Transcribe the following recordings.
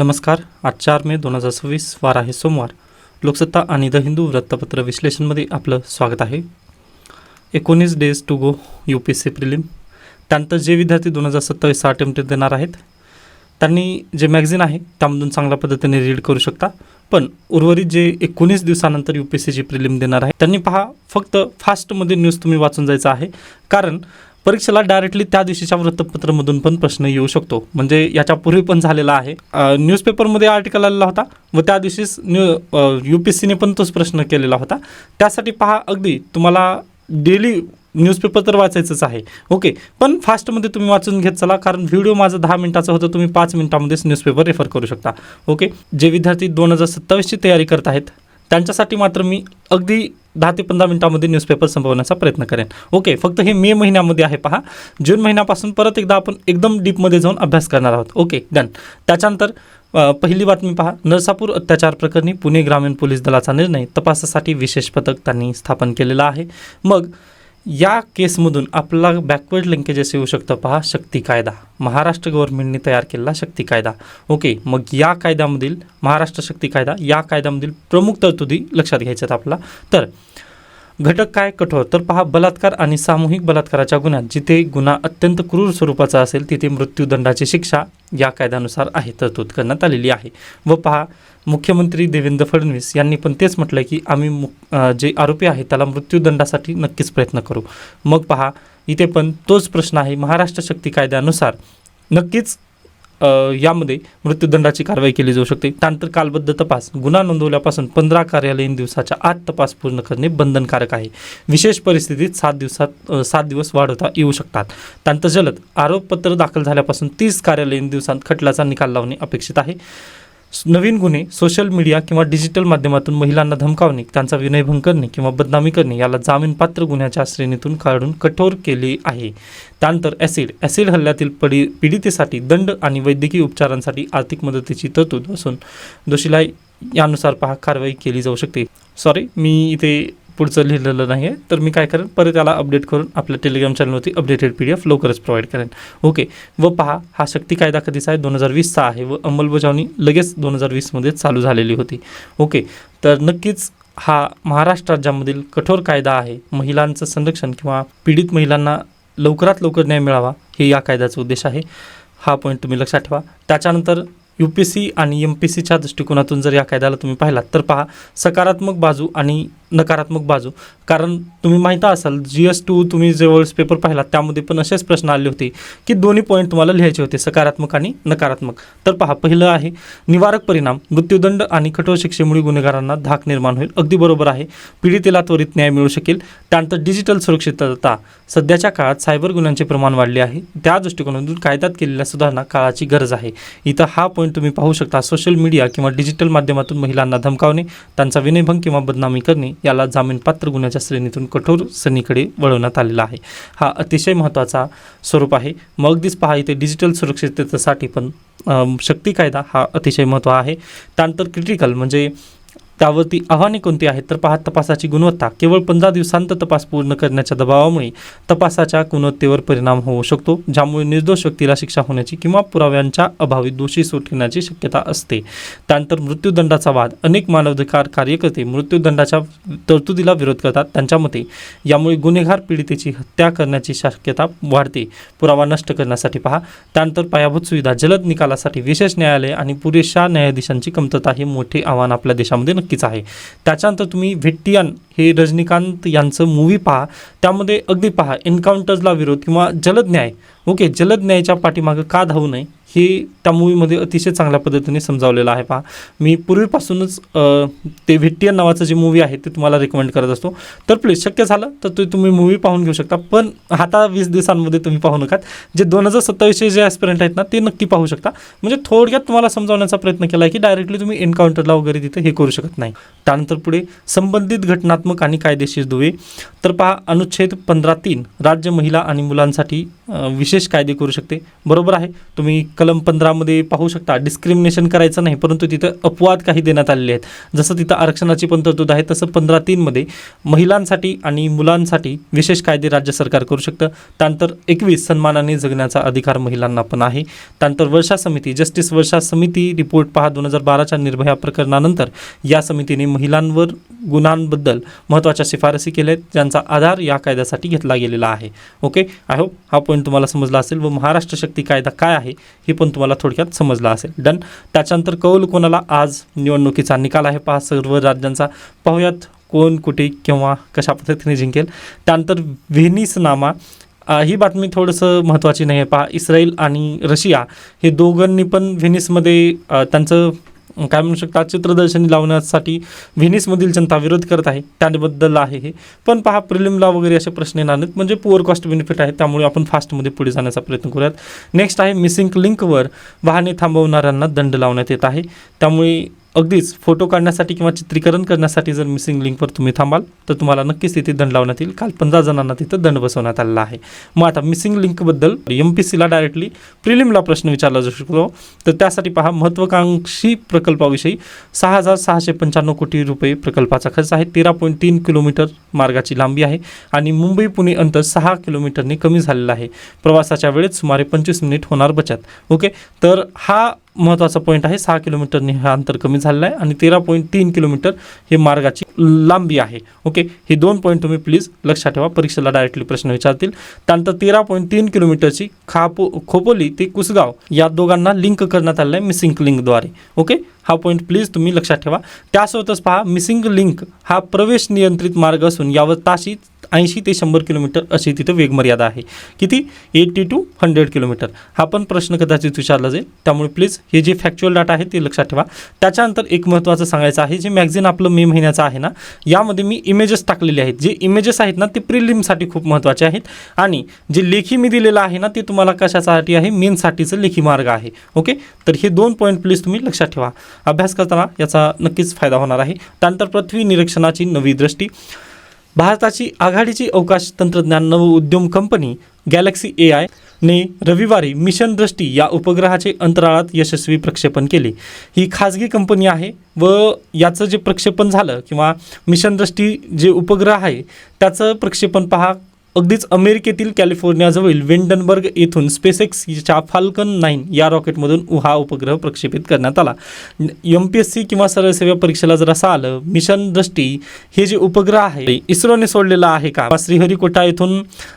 नमस्कार. आज 4 मे 2026 वार आहे सोमवार. लोकसत्ता आणि द हिंदू वृत्तपत्र विश्लेषणमध्ये आपलं स्वागत आहे. 19 डेज टू गो UPSC प्रिलिम. त्यानंतर जे विद्यार्थी 2027 अटेम्प्ट देणार आहेत त्यांनी जे मॅगझिन आहे त्यामधून चांगल्या पद्धतीने रीड करू शकता. पण उर्वरित जे 19 दिवसानंतर UPSCची प्रिलिम देणार आहे त्यांनी पहा फक्त फास्टमध्ये न्यूज तुम्ही वाचून जायचं आहे, कारण परीक्षेला डायरेक्टली त्या दिवशीच्या वृत्तपत्रामधून पण प्रश्न येऊ शकतो. म्हणजे याच्यापूर्वी पण झालेला आहे. न्यूजपेपरमध्ये आर्टिकल आलेला होता व त्या दिवशीच UPSCने पण तोच प्रश्न केलेला होता. त्यासाठी पहा अगदी तुम्हाला डेली न्यूजपेपर तर वाचायचंच आहे, ओके, पण फास्टमध्ये तुम्ही वाचून घेत चला, कारण व्हिडिओ माझा 10 मिनिटाचा होतं, तुम्ही 5 मिनिटामध्येच न्यूजपेपर रेफर करू शकता. ओके, जे विद्यार्थी 2027ची तयारी करत आहेत त्यांच्यासाठी मात्र मी अगदी 10 ते 15 मिनिटांमध्ये न्यूजपेपर संपवण्याचा प्रयत्न करेन. ओके, फक्त हे मे महिन्यामध्ये आहे. पहा जून महिन्यापासून परत एकदा आपण एकदम डीपमध्ये जाऊन अभ्यास करणार आहोत. Okay, done. त्याच्यानंतर पहिली बातमी पहा, नरसापूर अत्याचार प्रकरणी पुणे ग्रामीण पोलीस दलाचा निर्णय, तपासासाठी विशेष पथक त्यांनी स्थापन केलेलं आहे. मग या केसमधून आपला बॅकवर्ड लिंकेजेस येऊ शकतं. पहा, शक्ती कायदा, महाराष्ट्र गव्हर्नमेंटने तयार केलेला शक्ती कायदा. ओके, मग या कायद्यामधील महाराष्ट्र शक्ती कायदा या कायद्यामधील प्रमुख तरतुदी लक्षात घ्यायच्यात आपला. तर घटक काय कठोर, तर पहा बलात्कार आणि सामूहिक बलात्काराच्या गुन्ह्यात जिथे गुन्हा अत्यंत क्रूर स्वरूपाचा असेल तिथे मृत्यूदंडाची शिक्षा या कायद्यानुसार आहे तरतूद करण्यात आलेली आहे. व पहा मुख्यमंत्री देवेंद्र फडणवीस यांनी पण तेच म्हटलं की आम्ही जे आरोपी आहे त्याला मृत्यूदंडासाठी नक्कीच प्रयत्न करू. मग पहा इथे पण तोच प्रश्न आहे, महाराष्ट्र शक्ती कायद्यानुसार नक्कीच यामध्ये मृत्यूदंडाची कारवाई केली जाऊ शकते. त्यानंतर कालबद्ध तपास, गुन्हा नोंदवल्यापासून 15 कार्यालयीन दिवसाच्या आत तपास पूर्ण करणे बंधनकारक आहे. विशेष परिस्थितीत 7 दिवस वाढवता येऊ शकतात. त्यानंतर जलद, आरोपपत्र दाखल झाल्यापासून 30 कार्यालयीन दिवसांत खटल्याचा निकाल लावणे अपेक्षित आहे. नवीन गुन्हे, सोशल मीडिया किंवा डिजिटल माध्यमातून महिलांना धमकावणे, त्यांचा विनयभंग करणे किंवा बदनामी करणे याला जामीनपात्र गुन्ह्याच्या श्रेणीतून काढून कठोर केले आहे. त्यानंतर ॲसिड हल्ल्यातील पीडितेसाठी दंड आणि वैद्यकीय उपचारांसाठी आर्थिक मदतीची तरतूद असून दोषीला यानुसार पहा कारवाई केली जाऊ शकते. सॉरी, मी इथे पुढचं लिहिलेलं नाही आहे, तर मी काय करेन परत याला अपडेट करून आपल्या टेलिग्राम चॅनलवरती अपडेटेड PDF लवकरच प्रोव्हाइड करेन. ओके, व पहा हा शक्ती कायदा कधीचा आहे, 2020चा आहे व अंमलबजावणी लगेच 2020मध्ये चालू झालेली होती. ओके, तर नक्कीच हा महाराष्ट्र राज्यामधील कठोर कायदा आहे. महिलांचं संरक्षण किंवा पीडित महिलांना लवकरात लवकर न्याय मिळावा हे या कायद्याचा उद्देश आहे. हा पॉईंट तुम्ही लक्षात ठेवा. त्याच्यानंतर UPSC आणि MPSCच्या दृष्टिकोनातून जर या कायद्याला तुम्ही पाहिलात तर पहा सकारात्मक बाजू आणि नकारात्मक बाजू, कारण तुम्ही माहीत असाल GS2 तुम्ही जेव्हा पेपर पाहिलात त्यामध्ये पण असेच प्रश्न आले होते की दोन्ही पॉईंट तुम्हाला लिहायचे होते, सकारात्मक आणि नकारात्मक. तर पहा पहिलं आहे निवारक परिणाम, मृत्यूदंड आणि कठोर शिक्षेमुळे गुन्हेगारांना धाक निर्माण होईल. अगदी बरोबर आहे, पीडितेला त्वरित न्याय मिळू शकेल. त्यानंतर डिजिटल सुरक्षितता, सध्याच्या काळात सायबर गुन्ह्यांचे प्रमाण वाढले आहे, त्या दृष्टिकोनातून कायद्यात केलेल्या सुधारणा काळाची गरज आहे. इथं हा पॉईंट तुम्ही पाहू शकता, सोशल मीडिया किंवा डिजिटल माध्यमातून महिलांना धमकावणे, त्यांचा विनयभंग किंवा बदनामी करणे याला जामीनपात्र गुन्ह्याच्या श्रेणीतून कठोर श्रेणीकडे वळवण्यात आलेला आहे. हा अतिशय महत्त्वाचा स्वरूप आहे. मग अगदीच पहा इथे डिजिटल सुरक्षिततेसाठी पण शक्ती कायदा हा अतिशय महत्त्व आहे. त्यानंतर क्रिटिकल म्हणजे त्यावरती आव्हाने कोणती आहेत, तर पहा तपासाची गुणवत्ता, केवळ 15 दिवसांत तपास पूर्ण करण्याच्या दबावामुळे तपासाच्या गुणवत्तेवर परिणाम होऊ शकतो, ज्यामुळे निर्दोष व्यक्तीला शिक्षा होण्याची किंवा पुराव्यांच्या अभावी दोषी सुटण्याची शक्यता असते. त्यानंतर मृत्यूदंडाचा वाद, अनेक मानवाधिकार कार्यकर्ते मृत्यूदंडाच्या तरतुदीला विरोध करतात. त्यांच्या मते यामुळे गुन्हेगार पीडितेची हत्या करण्याची शक्यता वाढते पुरावा नष्ट करण्यासाठी. पहा त्यानंतर पायाभूत सुविधा, जलद निकालासाठी विशेष न्यायालय आणि पुरेशा न्यायाधीशांची कमतरता हे मोठे आव्हान आपल्या देशामध्ये नक्कीच आहे. त्याच्यानंतर तुम्ही व्हेट्टियन हे रजनीकांत यांचं मूवी पहा, त्यामध्ये अगदी पहा एन्काउंटर्सला विरोध किंवा जलद न्याय, ओके, जलद न्यायाच्या पाठीमागं का धावू नये हे त्या मूवीमध्ये अतिशय चांगल्या पद्धतीने समजावलेलं आहे. पहा मी पूर्वीपासूनच ते व्हेट्टियन नावाचं जे मूवी आहे ते तुम्हाला रेकमेंड करत असतो, तर प्लीज शक्य झालं तर तुम्ही मूवी पाहून घेऊ शकता. पण आता 20 दिवसांमध्ये तुम्ही पाहू नका, जे 2027चे जे ॲस्पिरंट आहेत ना ते नक्की पाहू शकता. म्हणजे थोडक्यात तुम्हाला समजावण्याचा प्रयत्न केला आहे की डायरेक्टली तुम्ही एन्काउंटरला वगैरे तिथे हे करू शकत नाही. त्यानंतर पुढे संबंधित घटनात्मक आणि कायदेशीर दुवे, तर पहा अनुच्छेद 15(3) राज्य महिला आणि मुलांसाठी विशेष कायदे करू शकते. बरोबर आहे. तुम्ही कलम 15मध्ये पाहू शकता डिस्क्रिमिनेशन करायचं नाही, परंतु तिथं अपवाद काही देण्यात आलेले आहेत. जसं तिथं आरक्षणाची पण तरतूद आहे तसं 15(3) महिलांसाठी आणि मुलांसाठी विशेष कायदे राज्य सरकार करू शकतं. त्यानंतर 21 सन्मानाने जगण्याचा अधिकार महिलांना पण आहे. त्यानंतर वर्षा समिती, जस्टिस वर्षा समिती रिपोर्ट पहा 2012च्या निर्भया प्रकरणानंतर या समितीने महिलांवर गुन्ह्यांबद्दल महत्त्वाच्या शिफारसी केल्या आहेत, ज्यांचा आधार या कायद्यासाठी घेतला गेलेला आहे. ओके, आय होप हा पॉईंट तुम्हाला समजला असेल व महाराष्ट्र शक्ती कायदा काय आहे हे पण तुम्हाला थोडक्यात समजला असेल. डन. त्याच्यानंतर कौल कोणाला, आज निवडणुकीचा निकाल आहे पहा सर्व राज्यांचा. पाहूयात कोण कुठे केव्हा कशा पद्धतीने जिंकेल. त्यानंतर व्हेनिसनामा, ही बातमी थोडंसं महत्त्वाची नाही आहे. पहा इस्रायल आणि रशिया हे दोघांनी पण व्हेनिसमध्ये त्यांचं काय म्हणू शकता चित्रदर्शनी लावण्यासाठी व्हेनिसमधील जनता विरोध करत आहे, त्याबद्दल आहे हे. पण पहा प्रिलिमला वगैरे असे प्रश्न येणार नाहीत, म्हणजे पुअर कॉस्ट बेनिफिट आहे, त्यामुळे आपण फास्टमध्ये पुढे जाण्याचा प्रयत्न करूयात. नेक्स्ट आहे मिसिंग लिंकवर वाहने थांबवणाऱ्यांना दंड लावण्यात येत आहे. त्यामुळे अगदीच फोटो काढण्यासाठी किंवा चित्रीकरण करण्यासाठी जर मिसिंग लिंकवर तुम्ही थांबाल तर तुम्हाला नक्कीच तिथे दंड लावण्यात येईल. काल 15 जणांना तिथं दंड बसवण्यात आलेला आहे. मग आता मिसिंग लिंकबद्दल MPSCला डायरेक्टली प्रिलिमला प्रश्न विचारला जाऊ शकतो. तर त्यासाठी पहा महत्त्वाकांक्षी प्रकल्पाविषयी 6,695 कोटी रुपये प्रकल्पाचा खर्च आहे. 13.3 किलोमीटर मार्गाची लांबी आहे आणि मुंबई पुणे अंतर 6 किलोमीटरने कमी झालेलं आहे. प्रवासाच्या वेळेत सुमारे 25 मिनिट होणार बचत. ओके, तर हा महत्त्वाचा पॉईंट आहे. 6 किलोमीटरने हा अंतर कमी झालेलं आहे आणि 13.3 किलोमीटर हे मार्गाची लांबी आहे. ओके, हे 2 पॉईंट तुम्ही प्लीज लक्षात ठेवा, परीक्षेला डायरेक्टली प्रश्न विचारतील. त्यानंतर 13.3 किलोमीटरची खोपोली ते कुसगाव या दोघांना लिंक करण्यात आलेलं आहे मिसिंग लिंकद्वारे. ओके, हा पॉईंट प्लीज तुम्ही लक्षात ठेवा. त्यासोबतच पहा मिसिंग लिंक हा प्रवेश नियंत्रित मार्ग असून यावर ताशी 80 ते 100 किलोमीटर अशी तिथं वेगमर्यादा आहे. किती? 80 to 100 किलोमीटर. हा पण प्रश्न कदाचित विचारला जाईल, त्यामुळे प्लीज हे जे फॅक्च्युअल डाटा आहे ते लक्षात ठेवा. त्याच्यानंतर एक महत्त्वाचं सांगायचं आहे, जे मॅगझिन आपलं मे महिन्याचं आहे ना, यामध्ये मी इमेजेस टाकलेले आहेत. जे इमेजेस आहेत ना ते प्रिलिमसाठी खूप महत्त्वाचे आहेत आणि जे लेखी मी दिलेलं आहे ना ते तुम्हाला कशासाठी आहे, मेनसाठीचं लेखी मार्ग आहे. ओके, तर हे 2 पॉईंट प्लीज तुम्ही लक्षात ठेवा. अभ्यास करताना याचा नक्कीच फायदा होणार आहे. त्यानंतर पृथ्वी निरीक्षणाची नवी दृष्टी, भारताची आघाडीची अवकाश तंत्रज्ञान नवउद्यम कंपनी गॅलेक्सी AI ने रविवारी मिशन दृष्टी या उपग्रहाचे अंतराळात यशस्वी प्रक्षेपण केले. ही खाजगी कंपनी आहे व याचं जे प्रक्षेपण झालं किंवा मिशन दृष्टी जे उपग्रह आहे त्याचं प्रक्षेपण पहा अगदीच अमेरिकेतील कॅलिफोर्नियाजवळील वेंडनबर्ग येथून SpaceXच्या फाल्कन 9 या रॉकेटमधून हा उपग्रह प्रक्षेपित करण्यात आला. MPSC किंवा सरळ सेवा परीक्षेला जर असं आलं मिशन दृष्टी हे जे उपग्रह आहे इस्रोने सोडलेलं आहे का, श्रीहरिकोटा येथून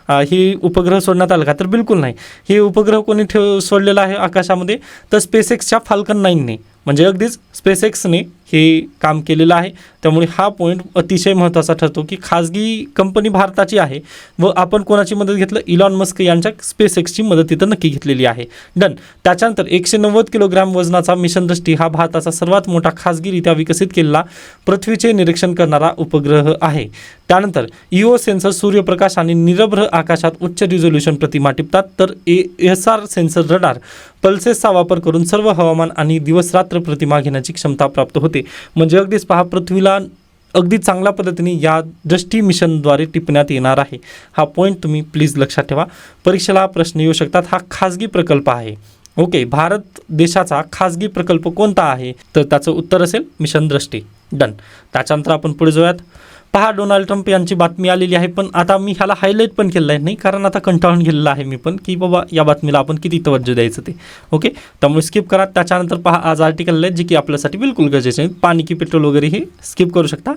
हे उपग्रह सोडण्यात आलं का, तर बिलकुल नाही. हे उपग्रह कोणी सोडलेलं आहे आकाशामध्ये, तर SpaceXच्या फाल्कन 9ने, म्हणजे अगदीच SpaceXने हे काम केलेलं आहे. त्यामुळे हा पॉईंट अतिशय महत्त्वाचा ठरतो की खाजगी कंपनी भारताची आहे व आपण कोणाची मदत घेतलं, इलॉन मस्क यांच्या SpaceXची मदत तिथं नक्की घेतलेली आहे. डन. त्याच्यानंतर 190 किलोग्रॅम वजनाचा मिशन दृष्टी हा भारताचा सर्वात मोठा खाजगीरित्या विकसित केलेला पृथ्वीचे निरीक्षण करणारा उपग्रह आहे. त्यानंतर EO सेन्सर सूर्यप्रकाश आणि निरभ्र आकाशात उच्च रिझोल्यूशन प्रतिमा टिपतात, तर ASR सेन्सर रडार पल्सेसचा वापर करून सर्व हवामान आणि दिवस रात्र प्रतिमा घेण्याची क्षमता प्राप्त होते. म्हणजे अगदीच पहा पृथ्वीला अगदी चांगल्या पद्धतीने या दृष्टी मिशनद्वारे टिपण्यात येणार आहे. हा पॉईंट तुम्ही प्लीज लक्षात ठेवा, परीक्षेला प्रश्न येऊ शकतात. हा खाजगी प्रकल्प आहे. ओके, भारत देशाचा खाजगी प्रकल्प कोणता आहे, तर त्याचं उत्तर असेल मिशन दृष्टी. डन. त्याच्यानंतर आपण पुढे जाऊयात. पहा डोनाल्ड ट्रम्प यांची बातमी आलेली आहे, पण आता मी ह्याला हायलाईट पण केलं आहे नाही, कारण आता कंटाळून गेलेलं आहे मी पण की बाबा या बातमीला आपण किती तवज्जो द्यायचं ते. ओके, त्यामुळे स्किप करा. त्याच्यानंतर पहा आज आर्टिकल आहे जे की आपल्यासाठी बिलकुल गरजेचे आहे. पाणी की पेट्रोल वगैरे हे स्किप करू शकता.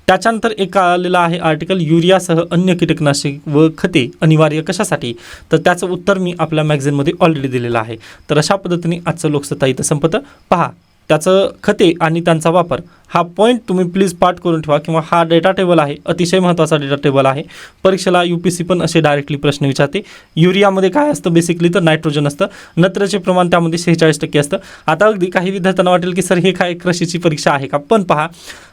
त्याच्यानंतर एक आलेलं आहे आर्टिकल, युरियासह अन्य कीटकनाशक व खते अनिवार्य कशासाठी, तर त्याचं उत्तर मी आपल्या मॅगझिनमध्ये ऑलरेडी दिलेलं आहे. तर अशा पद्धतीने आजचं लोकसत्ता इथं संपतं. पहा त्याचं खते आणि त्यांचा वापर हा पॉईंट तुम्ही प्लीज पाठ करून ठेवा, किंवा हा डेटा टेबल आहे, अतिशय महत्त्वाचा डेटा टेबल आहे. परीक्षेला UPSC पण असे डायरेक्टली प्रश्न विचारते. युरियामध्ये काय असतं बेसिकली, तर नायट्रोजन असतं, नत्रचे प्रमाण त्यामध्ये 46% असतं. आता अगदी काही विद्यार्थ्यांना वाटेल की सर हे काय कृषीची परीक्षा आहे का, पण पहा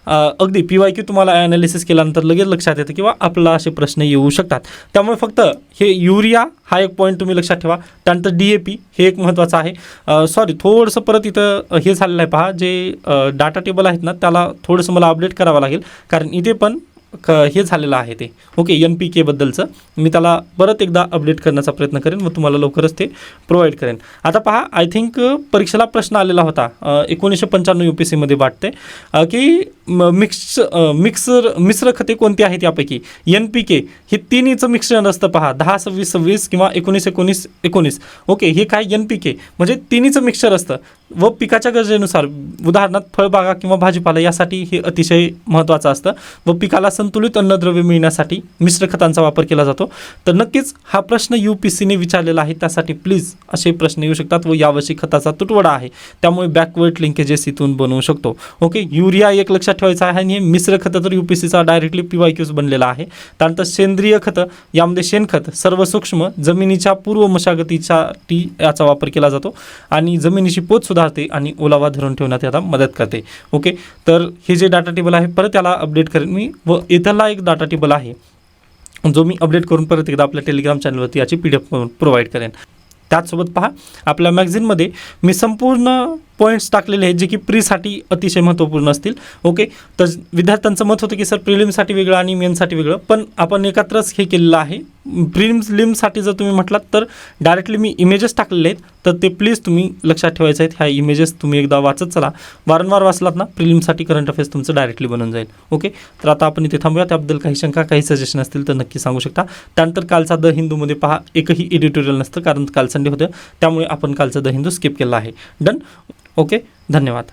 अगदी PYQ तुम्हाला ॲनालिसिस केल्यानंतर लगेच लक्षात येतं किंवा आपला असे प्रश्न येऊ शकतात. त्यामुळे फक्त हे युरिया हा एक पॉईंट तुम्ही लक्षात ठेवा. त्यानंतर DAP हे एक महत्त्वाचं आहे. सॉरी थोडंसं परत इथं हे झालेलं आहे पहा, जे डाटा टेबल आहेत ना त्याला थोडंसं मला अपडेट करावं लागेल, कारण इथे पण हे झालेलं आहे ते ओके NPK बद्दलचं मी त्याला परत एकदा अपडेट करण्याचा प्रयत्न करेन व तुम्हाला लवकरच ते प्रोव्हाइड करेन. आता पहा आय थिंक परीक्षेला प्रश्न आलेला होता 1995 UPSCमध्ये वाटते की मिश्र खते कोणती आहेत यापैकी NPK हे तिन्हीचं मिश्रण असतं पहा 10-26-26 किंवा 19-19-19 ओके. हे काय NPK म्हणजे तिन्हीचं मिक्सचर असतं व पिकाच्या गरजेनुसार उदाहरणार्थ फळबागा किंवा भाजीपाला यासाठी हे अतिशय महत्त्वाचं असतं व पिकाला संतुलित अन्नद्रव्य मिळण्यासाठी मिश्र खतांचा वापर केला जातो. तर नक्कीच हा प्रश्न UPSCने विचारलेला आहे, त्यासाठी प्लीज असे प्रश्न येऊ शकतात व यावर्षी खताचा तुटवडा आहे त्यामुळे बॅकवर्ड लिंकेजेस इथून बनवू शकतो ओके. युरिया एक लक्षात ठेवायचं आहे आणि हे मिश्र खतं तर UPSCचा डायरेक्टली PYQs बनलेला आहे. त्यानंतर सेंद्रिय खतं यामध्ये शेणखत सर्व सूक्ष्म जमिनीच्या पूर्व मशागतीसाठी याचा वापर केला जातो आणि जमिनीची पोत सुधारते आणि ओलावा धरून ठेवण्यात याला मदत करते ओके. तर हे जे डाटा टेबल आहे परत त्याला अपडेट करेन मी व इथला एक डाटा टेबल आहे जो मी अपडेट करून परत एकदा आपल्या टेलिग्राम चॅनलवरती याची PDF प्रोव्हाइड करेन. त्याचसोबत पहा आपल्या मॅगझिनमध्ये मी संपूर्ण पॉईंट्स टाकलेले आहेत जे की प्रीसाठी अतिशय महत्त्वपूर्ण असतील ओके. तर विद्यार्थ्यांचं मत होतं की सर प्रिलिम्ससाठी वेगळं आणि मेनसाठी वेगळं, पण आपण एकत्रच हे केलेलं आहे. प्रिलिम्ससाठी जर तुम्ही म्हटलात तर डायरेक्टली मी इमेजेस टाकलेले आहेत तर ते प्लीज तुम्ही लक्षात ठेवायचे आहेत. ह्या इमेजेस तुम्ही एकदा वाचत चला, वारंवार वाचलात ना प्रिलिम्ससाठी करंट अफेअर्स तुमचं डायरेक्टली बनून जाईल ओके. तर आता आपण इथे थांबूया. त्याबद्दल काही शंका काही सजेशन असतील तर नक्की सांगू शकता. त्यानंतर कालचा द हिंदूमध्ये पहा एकही एडिटोरियल नसतं कारण काल संडे होतं त्यामुळे आपण कालचा द हिंदू स्किप केला आहे. Done okay. धन्यवाद.